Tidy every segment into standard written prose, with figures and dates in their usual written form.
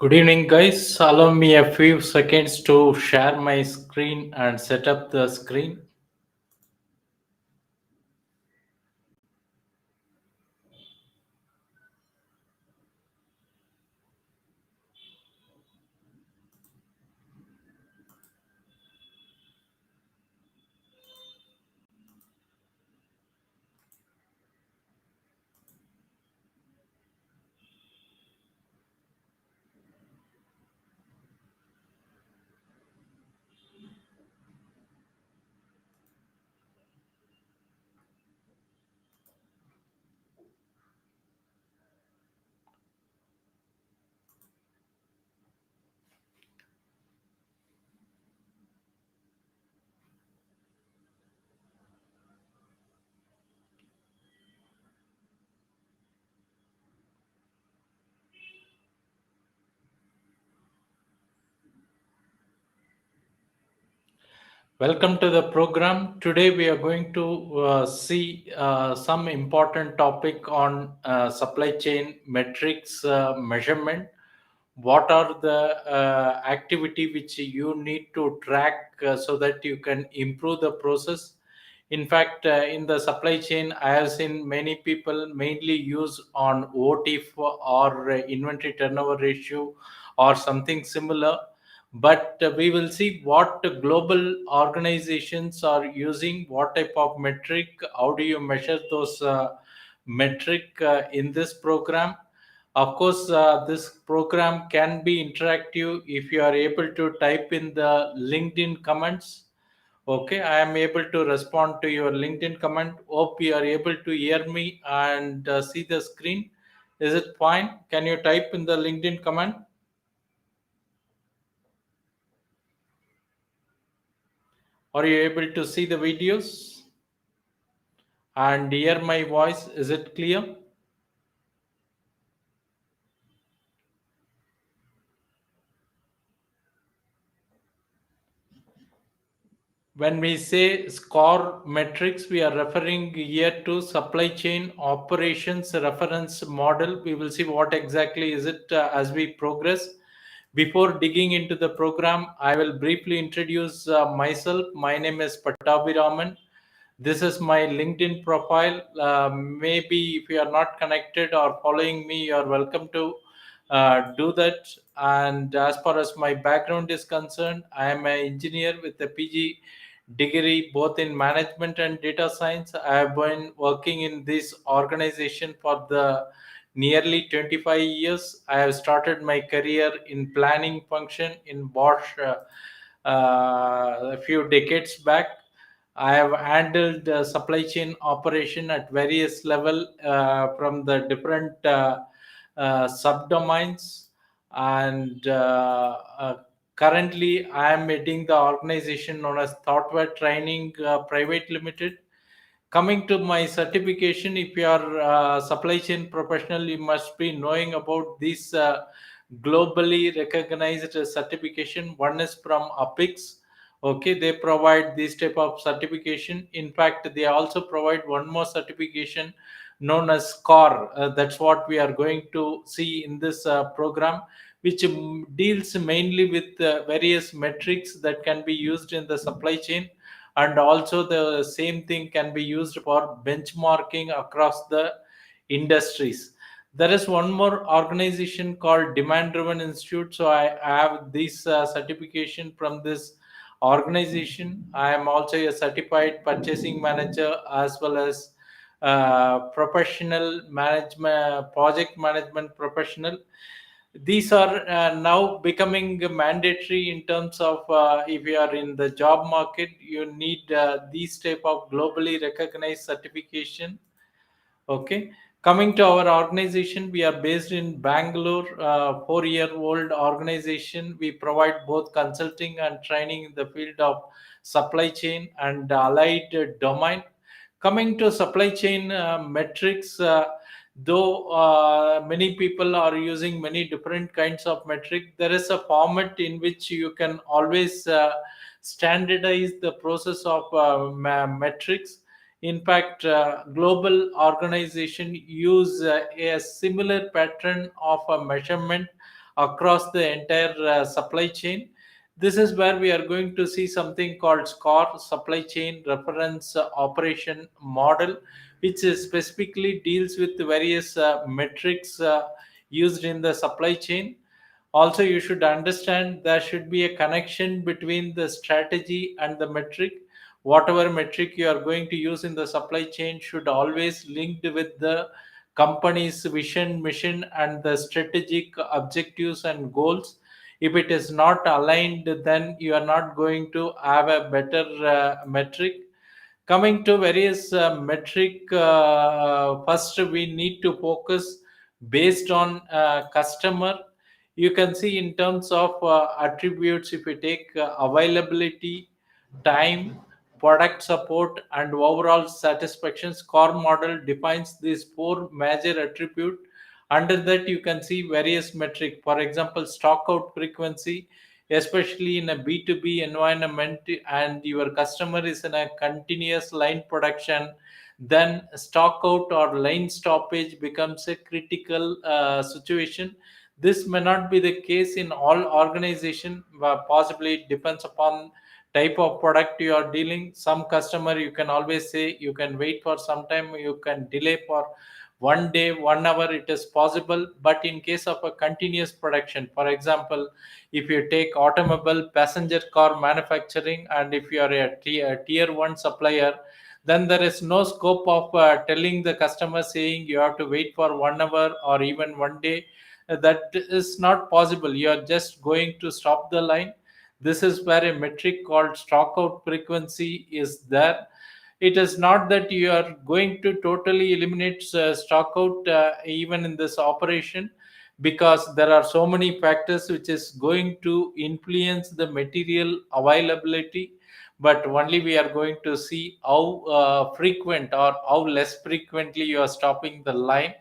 Good evening, guys. Allow me a few seconds to share my screen and set up the screen. Welcome to the program. Today we are going to see some important topic on supply chain metrics measurement. What are the activity which you need to track so that you can improve the process? In fact, in the supply chain, I have seen many people mainly use on OT or inventory turnover ratio or something similar. But we will see what global organizations are using, what type of metric, how do you measure those metric in this program. Of course, this program can be interactive if you are able to type in the LinkedIn comments. Okay, I am able to respond to your LinkedIn comment. Hope you are able to hear me and see the screen. Is it fine? Can you type in the LinkedIn comment? Are you able to see the videos and hear my voice? Is it clear? When we say score metrics, we are referring here to supply chain operations reference model. We will see what exactly is it as we progress. Before digging into the program, I will briefly introduce myself. My name is Pattabhi Raman. This is my LinkedIn profile. Maybe if you are not connected or following me, you are welcome to do that. And as far as my background is concerned, I am an engineer with a PG degree both in management and data science. I have been working in this organization for the nearly 25 years. I have started my career in planning function in Bosch a few decades back. I have handled supply chain operation at various level from the different subdomains, and currently I am heading the organization known as Thoughtware Training Private Limited. Coming to my certification, if you are a supply chain professional, you must be knowing about this globally recognized certification. One is from Apix. Okay, they provide this type of certification. In fact, they also provide one more certification known as SCORE. That's what we are going to see in this program, which deals mainly with various metrics that can be used in the supply chain, and also the same thing can be used for benchmarking across the industries. There is one more organization called Demand Driven Institute. So I have this certification from this organization. I am also a certified purchasing manager as well as professional management project management professional. These are now becoming mandatory in terms of if you are in the job market, you need these type of globally recognized certification. Okay, coming to our organization, we are based in Bangalore, 4-year-old organization. We provide both consulting and training in the field of supply chain and allied domain. Coming to supply chain metrics, though many people are using many different kinds of metric, there is a format in which you can always standardize the process of metrics. In fact, global organization use a similar pattern of a measurement across the entire supply chain. This is where we are going to see something called SCOR, Supply Chain Reference Operation Model, which specifically deals with various metrics used in the supply chain. Also, you should understand there should be a connection between the strategy and the metric. Whatever metric you are going to use in the supply chain should always linked with the company's vision, mission, and the strategic objectives and goals. If it is not aligned, then you are not going to have a better metric. Coming to various metric, first we need to focus based on customer. You can see in terms of attributes, if you take availability, time, product support, and overall satisfaction, score model defines these four major attribute. Under that you can see various metric. For example, stock out frequency, especially in a B2B environment and your customer is in a continuous line production, then stock out or line stoppage becomes a critical situation. This may not be the case in all organization, but possibly it depends upon type of product you are dealing. Some customer you can always say you can wait for some time, you can delay for 1 day, 1 hour, it is possible. But in case of a continuous production, for example, if you take automobile passenger car manufacturing, and if you are a tier 1 supplier, then there is no scope of telling the customer saying you have to wait for 1 hour or even 1 day. That is not possible. You are just going to stop the line. This is where a metric called stock out frequency is there. It is not that you are going to totally eliminate stock out even in this operation, because there are so many factors which is going to influence the material availability. But only we are going to see how frequent or how less frequently you are stopping the line.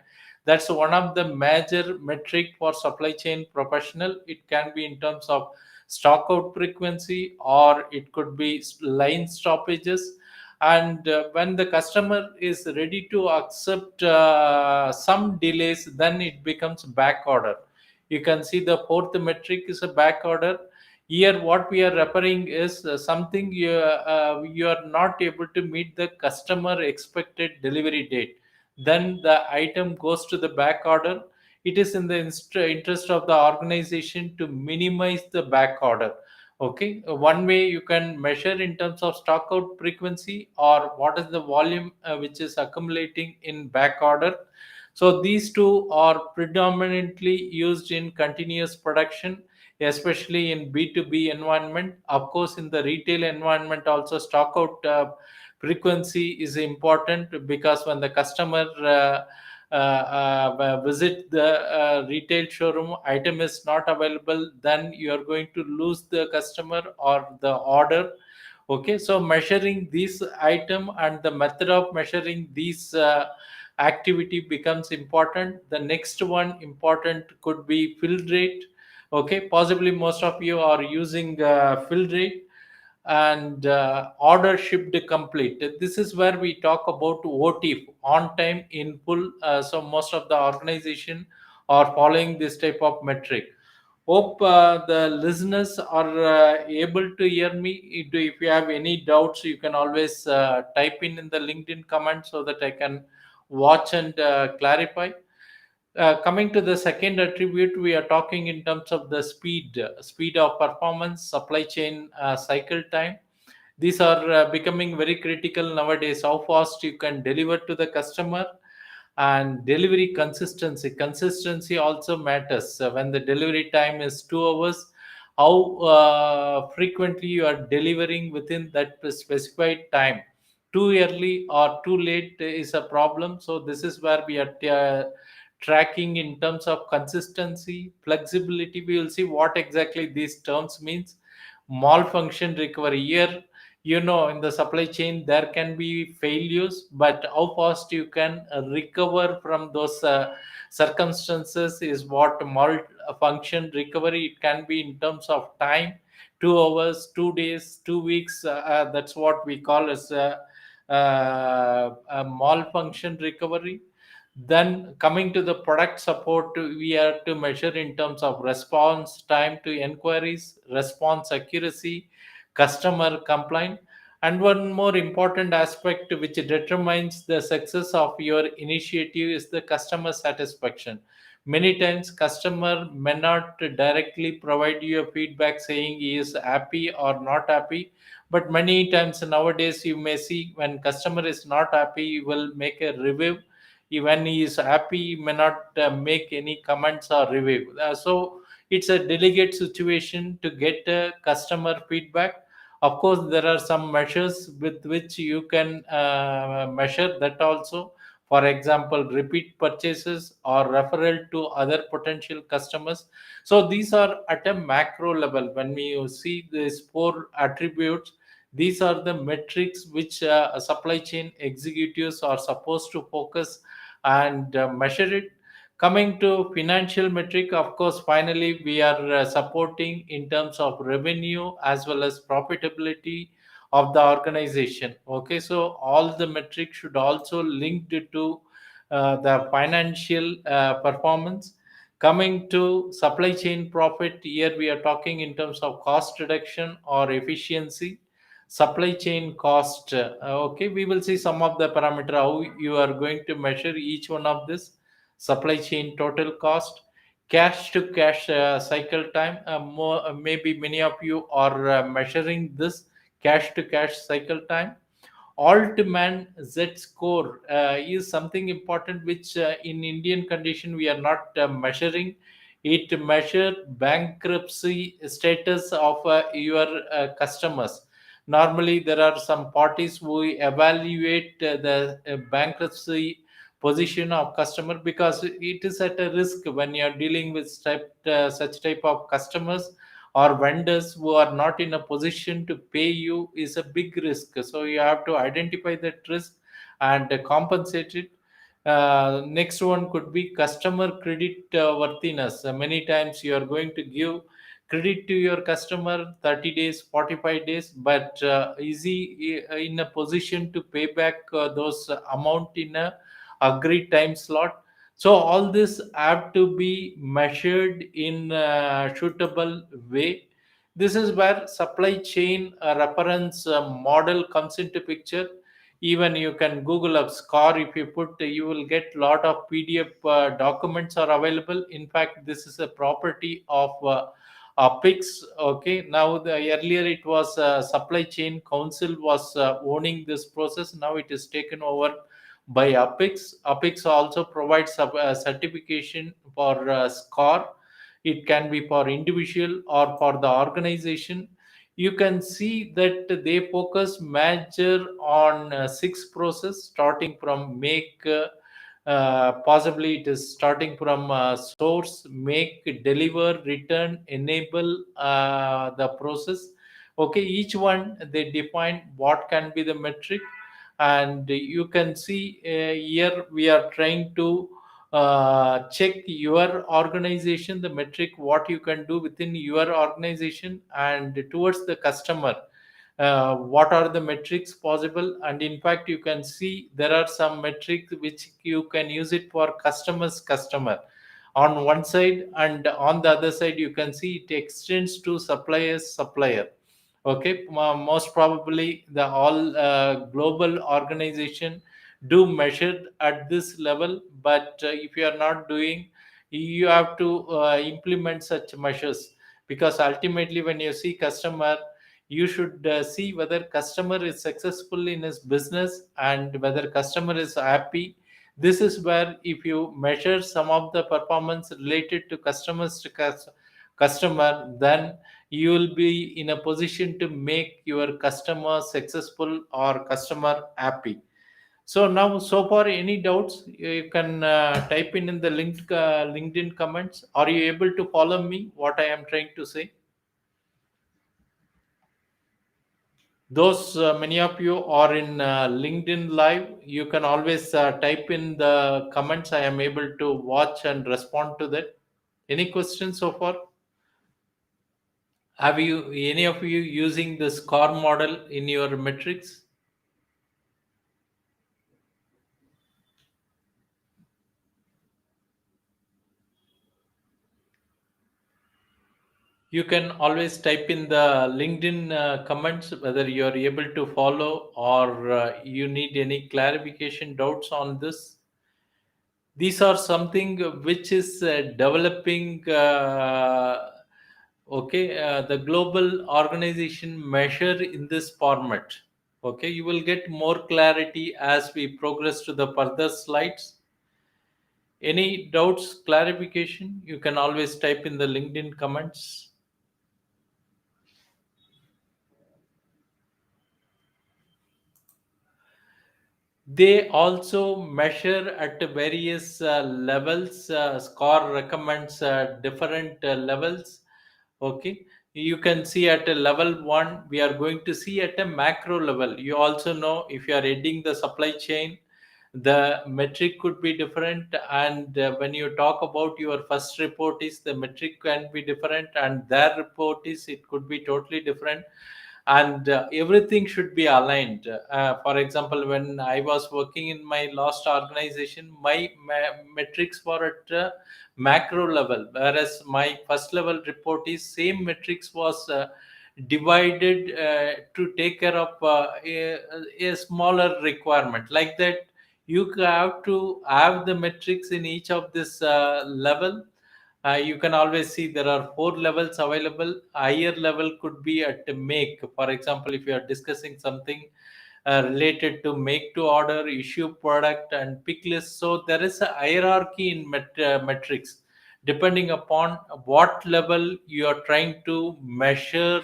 That's one of the major metric for supply chain professional. It can be in terms of stock out frequency, or it could be line stoppages. And when the customer is ready to accept some delays, then it becomes back order. You can see the fourth metric is a back order. Here what we are referring is something you are not able to meet the customer expected delivery date, then the item goes to the back order. It is in the interest of the organization to minimize the back order. Okay, one way you can measure in terms of stock out frequency, or what is the volume which is accumulating in back order. So these two are predominantly used in continuous production, especially in B2B environment. Of course, in the retail environment also stock out frequency is important, because when the customer visit the retail showroom, item is not available, then you are going to lose the customer or the order. Okay, so measuring this item and the method of measuring these activity becomes important. The next one important could be fill rate. Okay, possibly most of you are using fill rate. And order shipped complete, this is where we talk about OT, on time in full. So most of the organization are following this type of metric. Hope the listeners are able to hear me. If you have any doubts, you can always type in the LinkedIn comment so that I can watch and clarify. Coming to the second attribute, we are talking in terms of the speed of performance, supply chain cycle time. These are becoming very critical nowadays. How fast you can deliver to the customer, and delivery consistency also matters. When the delivery time is 2 hours, how frequently you are delivering within that specified time. Too early or too late is a problem. So this is where we are tracking in terms of consistency, flexibility. We will see what exactly these terms means. Malfunction recovery, here, in the supply chain there can be failures, but how fast you can recover from those circumstances is what malfunction recovery. It can be in terms of time, 2 hours, 2 days, 2 weeks. That's what we call as a malfunction recovery. Then coming to the product support, we are to measure in terms of response time to inquiries, response accuracy, customer complaint, and one more important aspect which determines the success of your initiative is the customer satisfaction. Many times customer may not directly provide you a feedback saying he is happy or not happy, but many times nowadays you may see when customer is not happy, he will make a review. When he is happy, he may not make any comments or review. So it's a delicate situation to get customer feedback. Of course, there are some measures with which you can measure that also. For example, repeat purchases or referral to other potential customers. So these are at a macro level. When we see these four attributes, these are the metrics which supply chain executives are supposed to focus and measure it. Coming to financial metric, of course, finally we are supporting in terms of revenue as well as profitability of the organization. Okay, so all the metrics should also linked to the financial performance. Coming to supply chain profit, here we are talking in terms of cost reduction or efficiency. Supply chain cost, okay, we will see some of the parameter how you are going to measure each one of this. Supply chain total cost, cash to cash cycle time, more maybe many of you are measuring this cash to cash cycle time. Altman Z score is something important which in Indian condition we are not measuring. It measure bankruptcy status of your customers. Normally, there are some parties who evaluate the bankruptcy position of customer because it is at a risk when you are dealing with such type of customers or vendors who are not in a position to pay you is a big risk. So you have to identify that risk and compensate it. Next one could be customer credit worthiness. Many times you are going to give credit to your customer 30 days, 45 days, but is he in a position to pay back those amount in a agreed time slot? So all this have to be measured in a suitable way. This is where supply chain reference model comes into picture. Even you can Google up score. If you put, you will get lot of PDF documents are available. In fact, this is a property of Pix. Okay, now the earlier it was supply chain council was owning this process. Now it is taken over by Apix. Apix also provides a certification for SCORE. It can be for individual or for the organization. You can see that they focus major on six process starting from make. Possibly it is starting from source, make, deliver, return, enable the process. Okay, each one they define what can be the metric, and you can see here we are trying to check your organization, the metric what you can do within your organization, and towards the customer what are the metrics possible. And in fact you can see there are some metrics which you can use it for customer on one side, and on the other side you can see it extends to supplier. Okay, most probably the all global organization do measure at this level, but if you are not doing, you have to implement such measures, because ultimately when you see customer, you should see whether customer is successful in his business and whether customer is happy. This is where if you measure some of the performance related to customer, then you will be in a position to make your customer successful or customer happy. So now, so far, any doubts you can type in the LinkedIn comments. Are you able to follow me what I am trying to say? Those many of you are in LinkedIn live, you can always type in the comments. I am able to watch and respond to that. Any questions so far? Have you any of you using the score model in your metrics? You can always type in the LinkedIn comments whether you are able to follow or you need any clarification doubts on this. These are something which is developing. Okay, the global organization measure in this format. Okay, you will get more clarity as we progress to the further slides. Any doubts, clarification, you can always type in the LinkedIn comments. They also measure at various levels. Score recommends different levels. Okay, you can see at a level one, we are going to see at a macro level. You also know if you are heading the supply chain, the metric could be different. And when you talk about your first report, is the metric can be different, and their report is it could be totally different, and everything should be aligned. For example, when I was working in my last organization, my metrics were at macro level, whereas my first level report is same metrics was divided to take care of a smaller requirement like that. You have to have the metrics in each of this level. You can always see there are four levels available. Higher level could be at make. For example, if you are discussing something related to make to order, issue product, and pick list, so there is a hierarchy in metrics depending upon what level you are trying to measure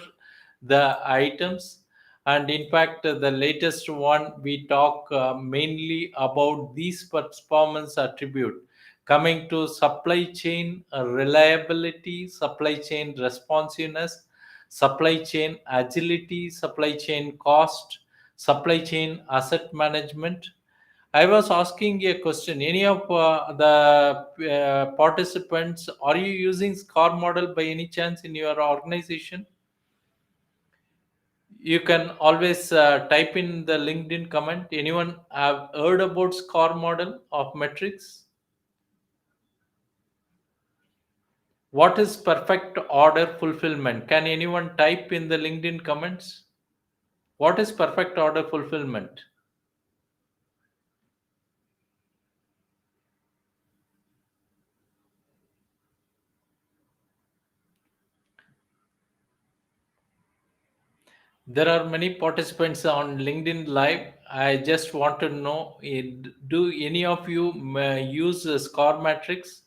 the items. And in fact, the latest one we talk mainly about these performance attribute coming to supply chain reliability, supply chain responsiveness, supply chain agility, supply chain cost, supply chain asset management. I was asking a question. Any of the participants, are you using SCOR model by any chance in your organization? You can always type in the LinkedIn comment. Anyone have heard about SCOR model of metrics? What is perfect order fulfillment? Can anyone type in the LinkedIn comments? What is perfect order fulfillment? There are many participants on LinkedIn Live. I just want to know, do any of you use SCOR matrix?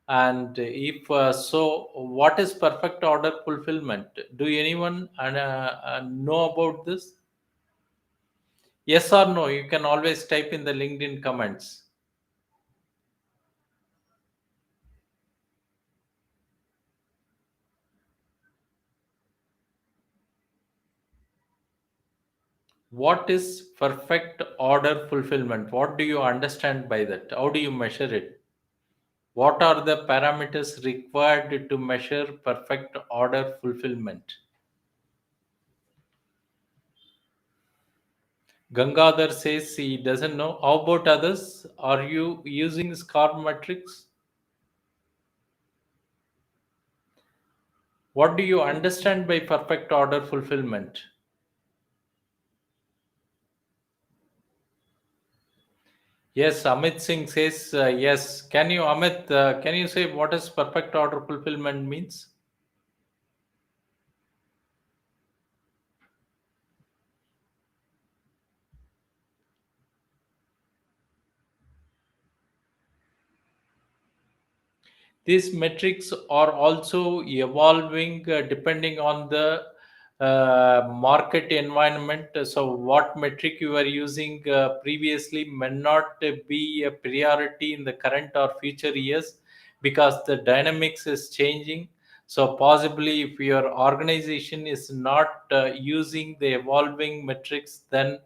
And if so, what is perfect order fulfillment? Do anyone know about this? Yes or no? You can always type in the LinkedIn comments. What is perfect order fulfillment? What do you understand by that? How do you measure it? What are the parameters required to measure perfect order fulfillment? Gangadhar says he doesn't know. How about others? Are you using SCOR metrics? What do you understand by perfect order fulfillment? Yes, Amit Singh says yes. Can you, Amit, can you say what is perfect order fulfillment means? These metrics are also evolving depending on the market environment. So, what metric you are using previously may not be a priority in the current or future years because the dynamics is changing. So, possibly, if your organization is not using the evolving metrics, then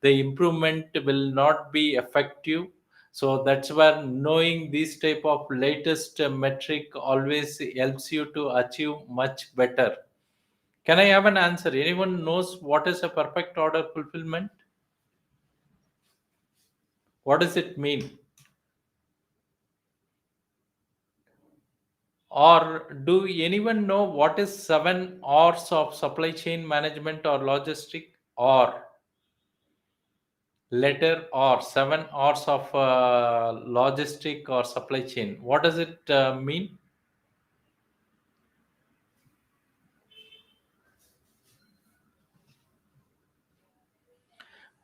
the improvement will not be effective. So that's where knowing this type of latest metric always helps you to achieve much better. Can I have an answer? Anyone knows what is a perfect order fulfillment? What does it mean? Or do anyone know what is 7 R's of supply chain management or logistic? Or letter or 7 R's of logistic or supply chain. What does it mean?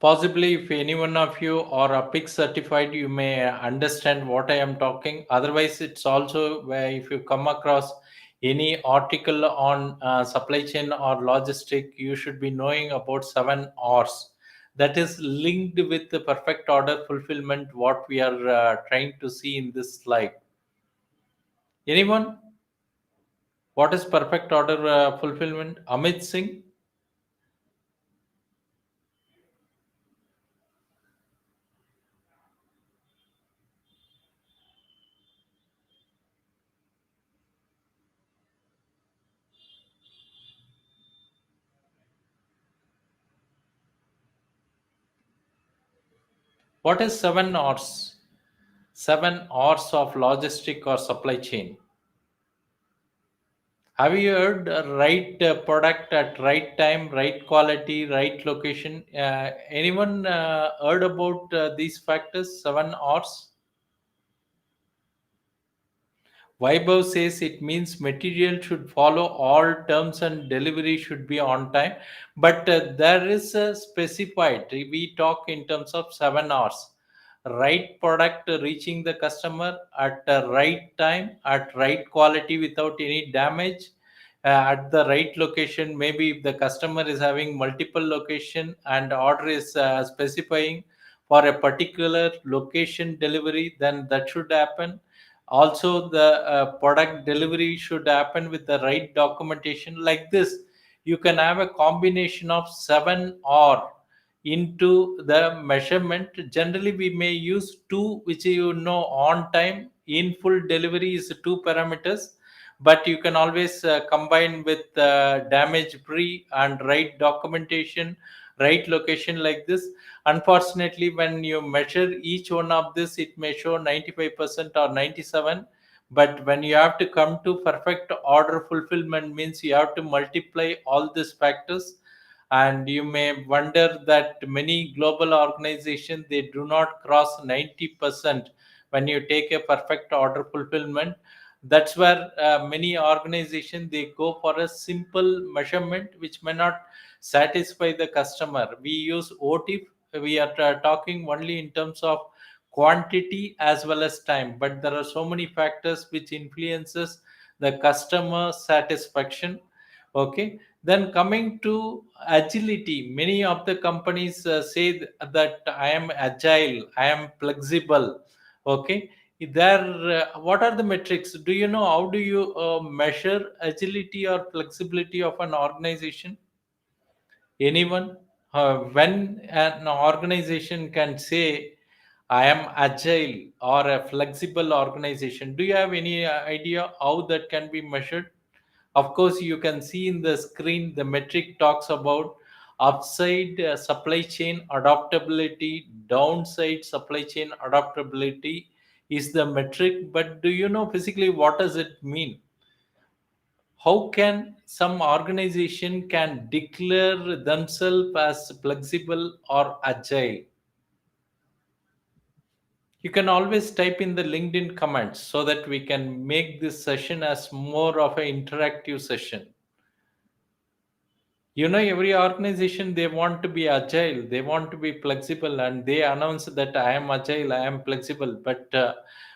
Possibly, if any one of you are a PIC certified, you may understand what I am talking. Otherwise, it's also where if you come across any article on supply chain or logistic, you should be knowing about 7 R's. That is linked with the perfect order fulfillment, what we are trying to see in this slide. Anyone? What is perfect order fulfillment? Amit Singh? What is 7 R's? 7 R's of logistic or supply chain. Have you heard right product at right time, right quality, right location? Anyone heard about these factors, 7 R's? Vaibhav says it means material should follow all terms and delivery should be on time. But there is a specified, we talk in terms of 7 hours. Right product reaching the customer at the right time, at right quality without any damage, at the right location. Maybe if the customer is having multiple location and order is specifying for a particular location delivery, then that should happen. Also the product delivery should happen with the right documentation. Like this, you can have a combination of 7 or into the measurement. Generally we may use two, which on time in full delivery is two parameters, but you can always combine with damage free and right documentation, right location. Like this, unfortunately, when you measure each one of this, it may show 95% or 97. But when you have to come to perfect order fulfillment, means you have to multiply all these factors. And you may wonder that many global organizations, they do not cross 90% when you take a perfect order fulfillment. That's where many organizations, they go for a simple measurement which may not satisfy the customer. We use OTIF. We are talking only in terms of quantity as well as time, but there are so many factors which influences the customer satisfaction. Okay, then coming to agility, many of the companies say that I am agile, I am flexible. Okay, there what are the metrics? Do you know how do you measure agility or flexibility of an organization? Anyone? When an organization can say, I am agile or a flexible organization, do you have any idea how that can be measured? Of course, you can see in the screen the metric talks about upside supply chain adaptability, downside supply chain adaptability is the metric. But do you know physically what does it mean? How can some organization can declare themselves as flexible or agile? You can always type in the LinkedIn comments so that we can make this session as more of an interactive session. Every organization, they want to be agile, they want to be flexible, and they announce that I am agile, I am flexible. But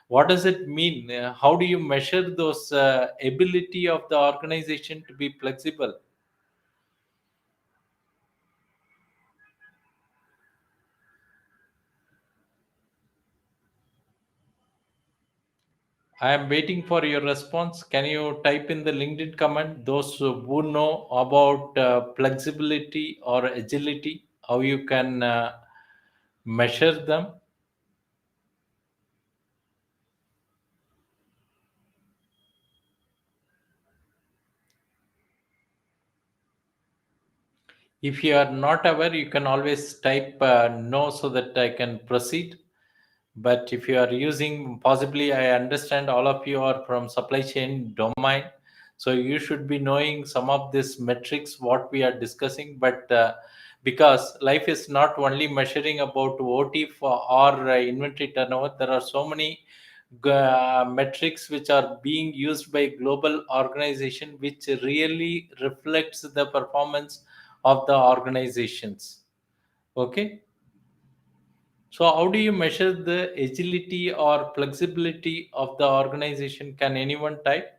what does it mean? How do you measure those ability of the organization to be flexible? I am waiting for your response. Can you type in the LinkedIn comment those who know about flexibility or agility, how you can measure them? If you are not aware, you can always type no so that I can proceed. But if you are using, possibly I understand all of you are from supply chain domain, so you should be knowing some of this metrics what we are discussing. But because life is not only measuring about OT or inventory turnover, there are so many metrics which are being used by global organization, which really reflects the performance of the organizations. Okay. So, how do you measure the agility or flexibility of the organization? Can anyone type?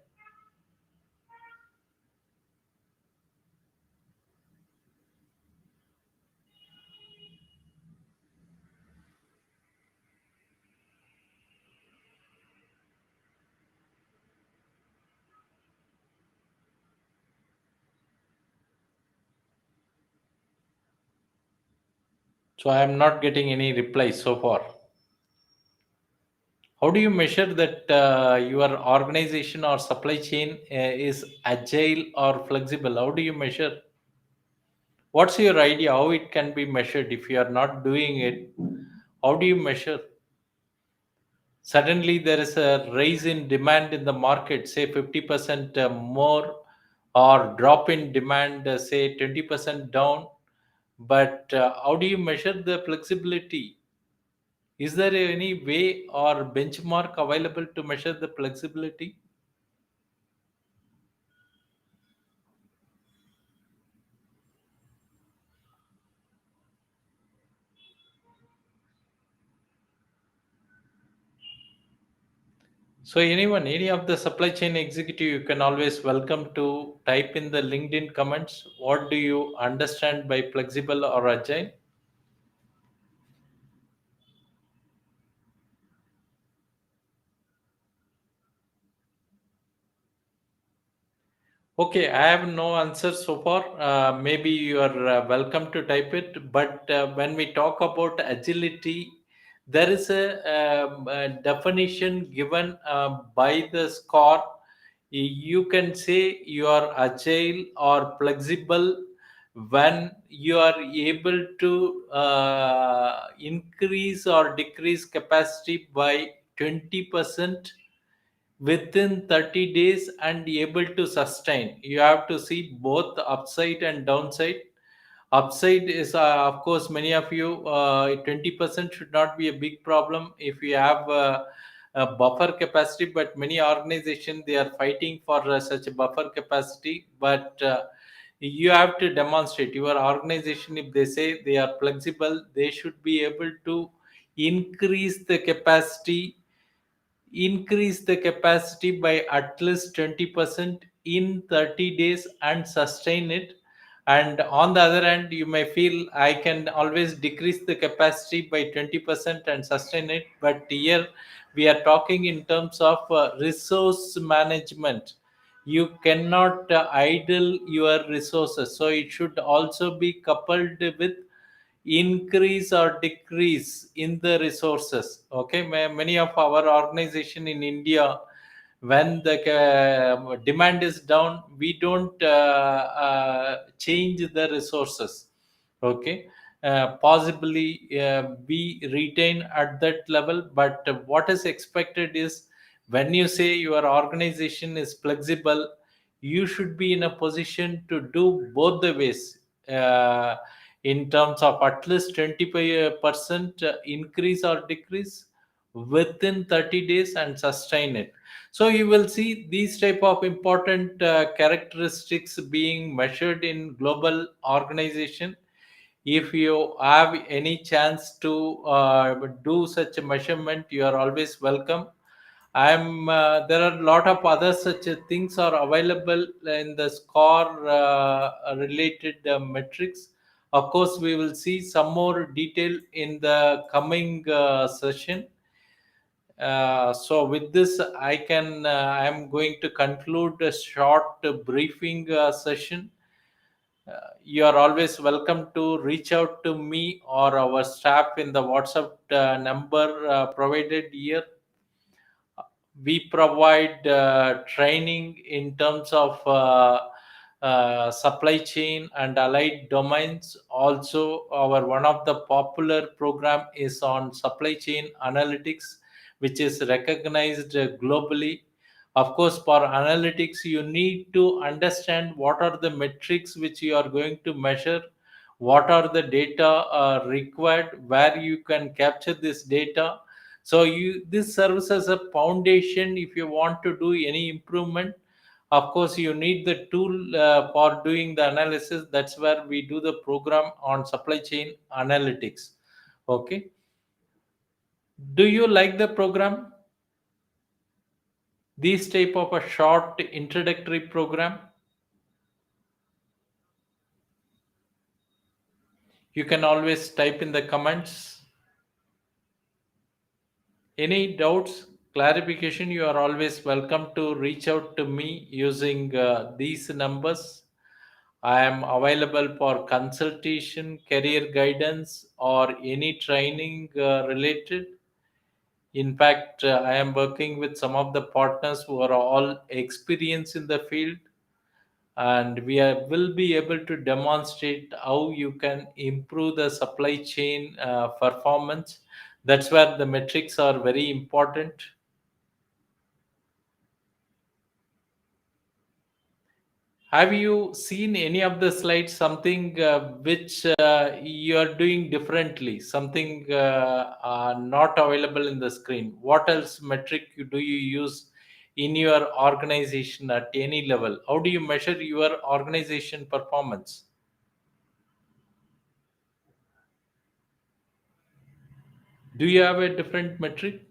So, I am not getting any replies so far. How do you measure that your organization or supply chain is agile or flexible? How do you measure? What's your idea? How it can be measured if you are not doing it? How do you measure? Suddenly there is a rise in demand in the market, say 50% more, or drop in demand, say 20% down. But how do you measure the flexibility? Is there any way or benchmark available to measure the flexibility? So anyone, any of the supply chain executive, you can always welcome to type in the LinkedIn comments. What do you understand by flexible or agile? Okay, I have no answer so far. Maybe you are welcome to type it. But when we talk about agility, there is a definition given by the score. You can say you are agile or flexible when you are able to increase or decrease capacity by 20% within 30 days and able to sustain. You have to see both the upside and downside. Upside is, of course, many of you, 20% should not be a big problem if you have a buffer capacity, but many organizations, they are fighting for such a buffer capacity. But you have to demonstrate your organization. If they say they are flexible, they should be able to increase the capacity, increase the capacity by at least 20% in 30 days and sustain it. And on the other hand, you may feel I can always decrease the capacity by 20% and sustain it. But here we are talking in terms of resource management. You cannot idle your resources, so it should also be coupled with increase or decrease in the resources. Okay, many of our organization in India, when the demand is down, we don't change the resources. Okay, possibly we retain at that level. But what is expected is, when you say your organization is flexible, you should be in a position to do both the ways, in terms of at least 20% increase or decrease within 30 days and sustain it. So you will see these type of important characteristics being measured in global organization. If you have any chance to do such a measurement, you are always welcome. I'm There are a lot of other such things are available in the score related metrics. Of course, we will see some more detail in the coming session. So with this, I am going to conclude a short briefing session. You are always welcome to reach out to me or our staff in the WhatsApp number provided here. We provide training in terms of supply chain and allied domains. Also, our one of the popular program is on supply chain analytics, which is recognized globally. Of course, for analytics, you need to understand what are the metrics which you are going to measure, what are the data required, where you can capture this data. So you this serves as a foundation if you want to do any improvement. Of course, you need the tool for doing the analysis. That's where we do the program on supply chain analytics. Okay. Do you like the program? This type of a short introductory program? You can always type in the comments. Any doubts, clarification, you are always welcome to reach out to me using these numbers. I am available for consultation, career guidance, or any training related. In fact, I am working with some of the partners who are all experienced in the field, and will be able to demonstrate how you can improve the supply chain performance. That's where the metrics are very important. Have you seen any of the slides, something which you are doing differently, something not available in the screen? What else metric do you use in your organization at any level? How do you measure your organization performance? Do you have a different metric?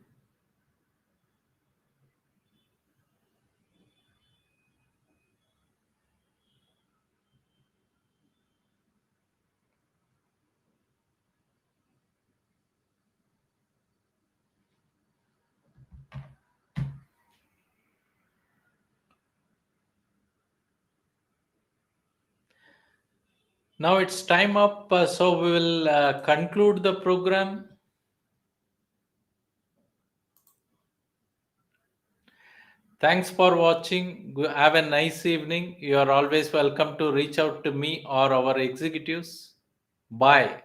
Now it's time up, so we will conclude the program. Thanks for watching. Have a nice evening. You are always welcome to reach out to me or our executives. Bye.